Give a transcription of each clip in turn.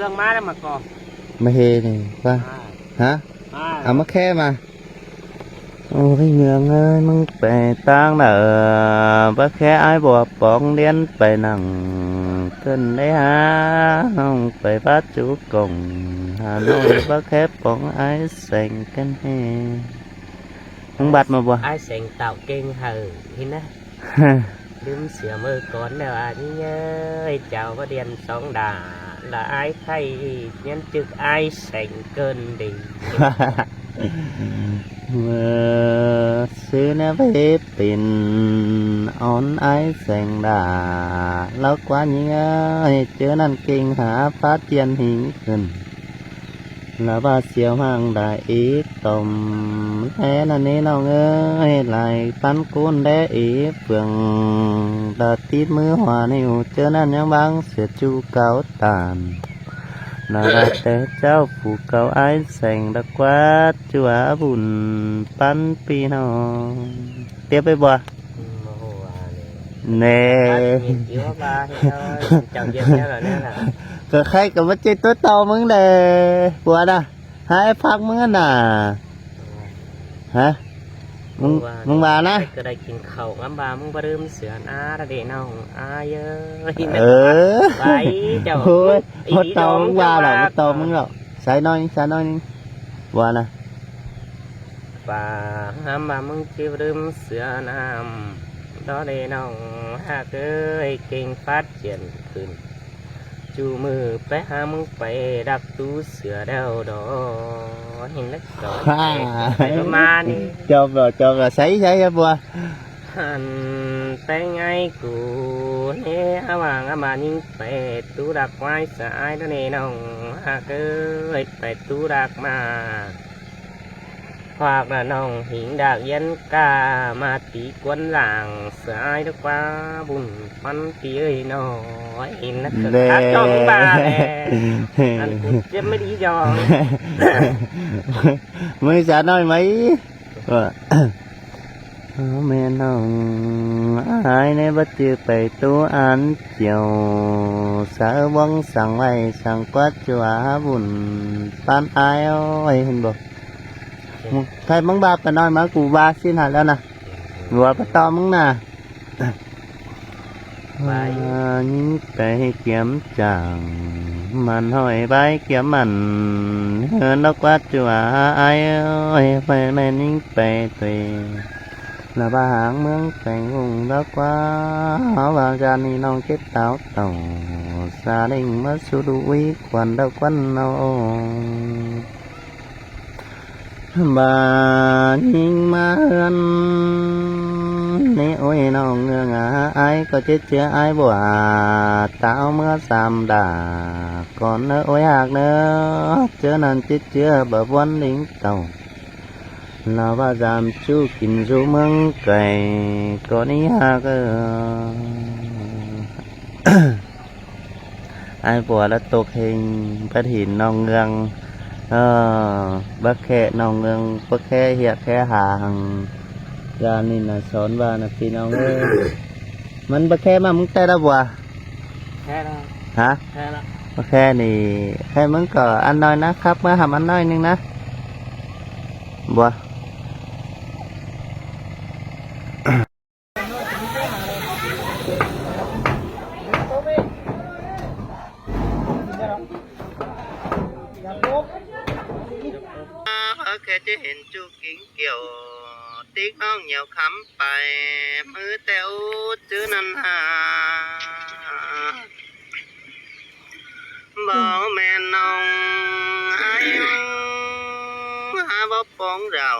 รื่องมาแล้วมาก่อมาเฮนี่ว่าฮะเอามาแค่มาโอ้ยเมืองเอ้ยมึงไปตั้งเนอบ่แค่ไอ้บ่ปองเลียนไปนั่งขึ้นได้หาห้องไปพัดจุกงหาโน่นบ่แค่ปองไอ้แสงกันเฮมึงบัดมาบ่ไอ้เสียงเต่าเก่งเหอะนี่นะลืมเสือมือก่อนแล้วอันนี้เอ้ยเจ้าก็เดียนสองด่าlà ai thay nhân trực ai sành cơn đi เมื่อซื้อเนื้อเพชรเป็นอ่อนไอแสงดาแล้วกว่านี้เจอนั่นเก่งหาฟ้าเตียนหิงขึ้นแล้วว่าเสียวห่างได้อีกต่มแท้นั่นนี่น้องเอ้ยไหลปันกุนได้อีกเฟืองดาติดมือหัวนิ้วเจอนั่นยังบางเสียจูเก่าตานนาราแต่เจ้าผู้เก่าไอ้แสงดักวัดจัวบุญปันปีน้องเตี้ยไปบ่เน่ก็ใครกับว่าเจ้ตัวโตมึงเด้บัวน่ะหายพักมึงน่ะฮะมึงมานะก็ได้กินข้าวงั้นบ่ามึงบ่ลืมเสืออาระเดน้องอาเยอะไปเจ้าโอ้ยพอโตมึงว่าหรอพอโตมึงหรอใส่น้อยนึงบัวน่ะป่าห้ามบ่ามึงที่ลืมเสือน้ำđó để nòng hạ ơi kinh phát triểnขึ้นจูมือไปหามึงไปดักตู้เสือเดาดอเห็นแล้วก็ประมาณนี้จบrồi sấyบัวหันไปไงกูเนี่ยว่างมานิ่งไปตู้ดักไว้สายแล้วเนี่ยน้องhạ ơiไปตู้ดักมาhoặc là nòng hình đạc dân ca mà tí quân làng sợ ai được qua bùn phân tí ơi nó hình nó cực hát trong bà nè anh cũng chết mới đi cho mới sẽ nói mấy mẹ nòng ai nè bắt chưa phải tu ăn chiều sợ bóng sang vay sang quát chùa bùn pan ai ơi hình bột thay mắng ba phải nói má cụ ba xin hạt lên nè vừa bắt to mắng nè những cái kiếm chẳng màn hỏi bay kiếm màn hơn nó quá chùa ai ơi phải men những phải tùy là ba hạng mướn cảnh vùng đó quá họ vào ra đi non chết táo tàu gia đình mất số đuôi quần đâu quanh đâu bà nhìn má ơn nè ôi nó ngơ ngã ai có chết chưa ai bỏ tao mưa xàm đà còn nữa ôi hạc nữa chớ nên chết chưa bờ vốn lính tàu là ba giảm chú kín chú măng cày có ní hạc ai bỏ là tục hình phát hiện nó ngưng bác khẽ nòng ngưng bác khẽ hiệp khẽ hàng ra nên là xón và là khi nào nghe mình bác khẽ mà muốn tay đâu bà hả bác khẽ này khẽ muốn có ăn nói ná khắp mới hàm ăn nói nhưng ná bàแค่จะเห็นจูกิ้งเกี่ยวติ๊กน้องเหนียวค้ำไปมือแต้วจื้อนันหาบอกแม่น้องให้หาบ่ปองเรา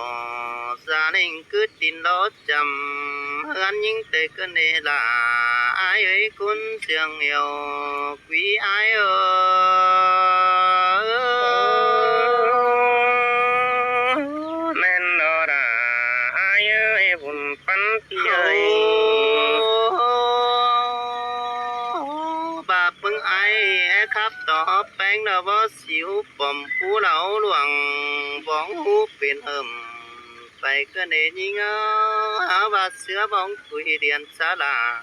gia đình cứ tin đó chầm hơn những tệ cơn nề là ai ấy cũng riêng nhiều quý ai bà bưng ai khắp tỏ bánh đào bó xíu bầm phú lão luồng bóng hú bên hầm phải cơ nề nhìn áo bà sữa bóng tuổi điện xa là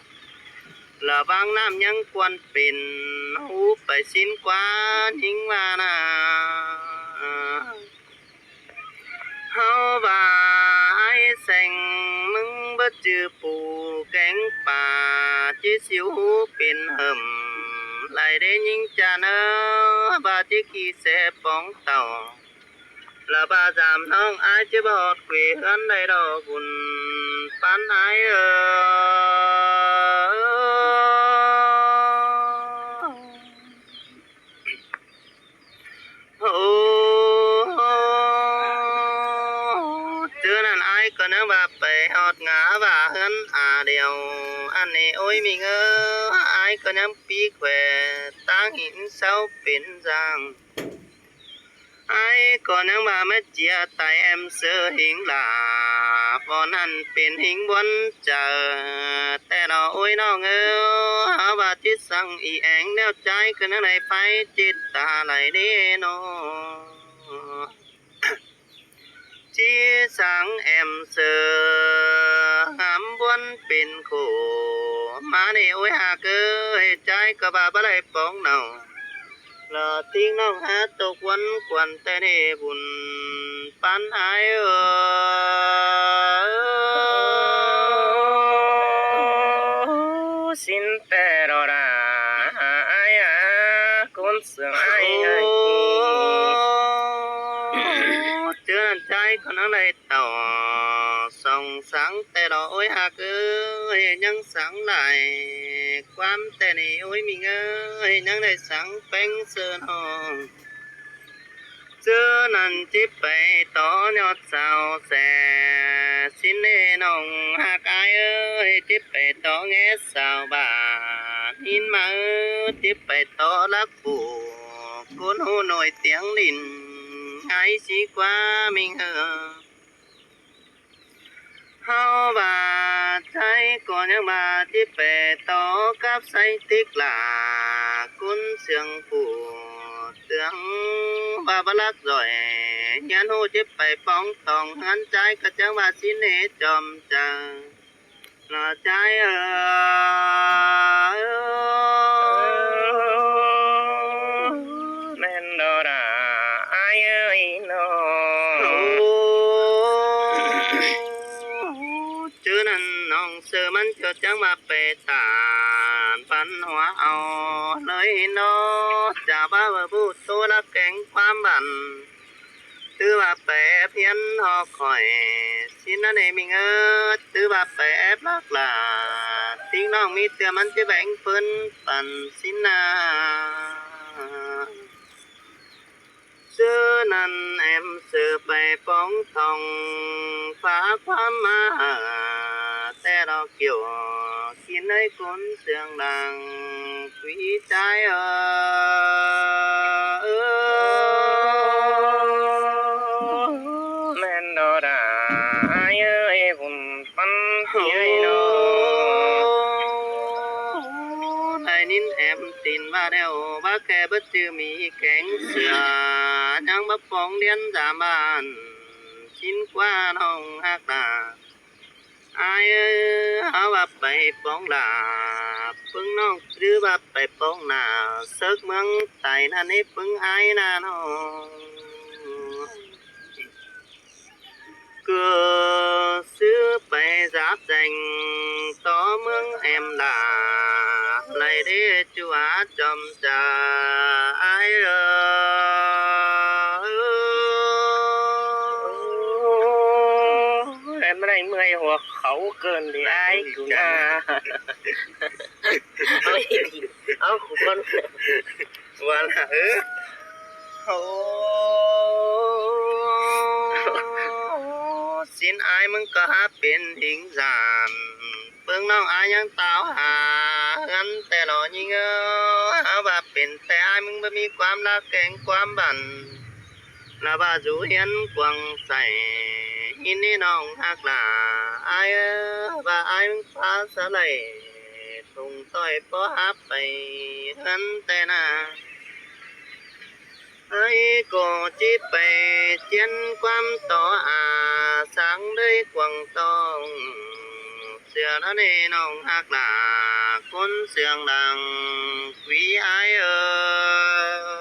ระบางน้ำยังควรเป็นหูไปสิ้นกว่าหิงว่านาเฮาบ่าไอ้แสงมึงบ่จือปูแกงป่าจิสิวเป็นเหิมไหลได้ยิงจาเนอบาจิขี้เสปองเต่าละบาจามน้องอายจะบอดเกวียนได้ดอกบุญปันอายโอ้เจอนั่นอายก็นึกว่าไปหอดงาว่าเฮินเดียวอันนี้โอ้ยมีเงออายก็ยังปีแขวตั้งหินเสาเป็นจางไอ้ก่อนยังมาแม่เจียตายแอมเสือหิงลาบอนนั้นเป็นหิงบนเจอแต่เราโอ้ยน้องหาว่าจิตสั่งอีแองแนวใจก็นั่งไหลไปจิตตาไหลเดโนจีสังแอมเสือหำบนเป็นคู่มาในโอ้ยหากใจก็บาบ่ได้ปองเนาละทิ้งน้องหาตกวันกวนแต่เนบุญปันอายสินแต่รอราอายคนเสืออายเจอใจคนอะไรต่อส่องสังแต่รอโอ้ยหากยังสังไหลความแต่นี่โอ้ยมีเงยยังได้สังเป็นเสือหองเจอนั่นจิบไปต่อยอดเสาแสสินเนน้องหากอายจิบไปต่อแงสาวบาหินมาจิบไปต่อลักปูกุนหูหน่อยเตียงลินไงสีกว่ามิงเฮาบาใจก่อนยังบาที่เปต่อกับใส่ติกลากุนเสียงปูเตืองบาบลักจ่อยยันหูจิบไปป้องตองหันใจกระจังบาสิเนจอมจังหล่อใจแม่นดอราอายโนเจอนั่นน้องเสือมันเกิดจังมาเปตานปันหัวเอาเลยโนจะบ้าบ่พูดตัวละแกงความบันถือว่าแปเพียนหอกคอยสินนั่นเองมิงถือว่าแปลักลาทิ้งน้องมีเตือมันจะแบ่งเพิ่นปันสินนาเสื้อนั้นแอมเสือไปป้องทองฟ้าความมาแต่เราเกี่ยวกินให้คนเสียงดังคุยใจแม่นดอดาบุญปันเพียโนไอ้นินแอมตินว่าเดียวว่าแค่บัดจือมีแข็งเสือยังบับปองเดียนจามบ้านชินกว่าน้องฮักดาอายเอาว่าไปป้องลาปึงน้องหรือว่าไปป้องนาเซิกเมืองไต่นั่นนี่ปึงอายนาน้องก็ซื้อไปจับแจงต่อเมืองแอมลาไล่เดจัวจอมจ่าอายไม่ได้เมื่อยหัวเขาเกินเลยไอ้กูนะเอาคนวันโอ้สินอายมึงก็หาเป็นหิงสามเบิ่งน้องอายยังตาวหางันแต่หล่อยิงหาว่าเป็นแต่อายมึงบ่มีความรักแก่งความบันละบาจูเฮียนกวางใส่ยินนี่น้องฮักลาอายว่าอายมึงพาสะไหลทุ่งต้อยปอหับไปหันแต่นาไอ้ก็จิไปเจียนความต่ออาสังด้วยกวางตองเส สือนั่นเองน้องหักหนาคนเสียงดังวีไอเออ